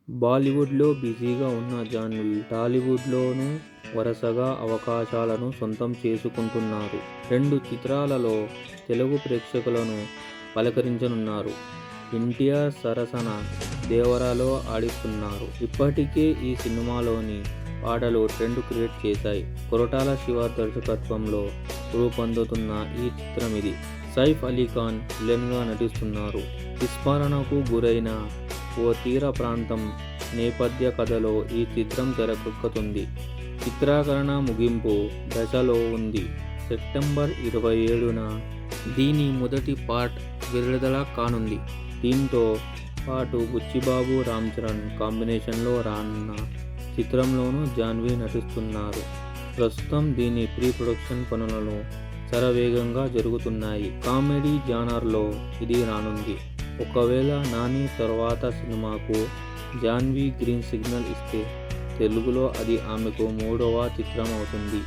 బాలీవుడ్లో బిజీగా ఉన్న జాహ్నవి టాలీవుడ్లోనూ వరుసగా అవకాశాలను సొంతం చేసుకుంటున్నారు. 2 చిత్రాలలో తెలుగు ప్రేక్షకులను పలకరించనున్నారు. ఎన్టీఆర్ సరసన దేవరాలో ఆడిస్తున్నారు. ఇప్పటికే ఈ సినిమాలోని పాటలు ట్రెండ్ క్రియేట్ చేశాయి. కొరటాల శివ దర్శకత్వంలో రూపొందుతున్న ఈ చిత్రమిది. సైఫ్ అలీ ఖాన్ విలన్గా నటిస్తున్నారు. విస్మరణకు గురైన ఓ తీర ప్రాంతం నేపథ్య కథలో ఈ చిత్రం తెరకెక్కుతుంది. చిత్రీకరణ ముగింపు దశలో ఉంది. సెప్టెంబర్ 27న దీని మొదటి పార్ట్ విడుదల కానుంది. దీంతో పాటు బుచ్చిబాబు, రామ్ చరణ్ కాంబినేషన్లో రానున్న చిత్రంలోనూ జాహ్నవి నటిస్తున్నారు. ప్రస్తుతం దీని ప్రీ ప్రొడక్షన్ పనులను శరవేగంగా జరుగుతున్నాయి. కామెడీ జానర్లో ఇది రానుంది. ఒకవేళ నాని తర్వాత సినిమాకు జాహ్నవి గ్రీన్ సిగ్నల్ ఇస్తే తెలుగులో అది ఆమెకు 3వ చిత్రం అవుతుంది.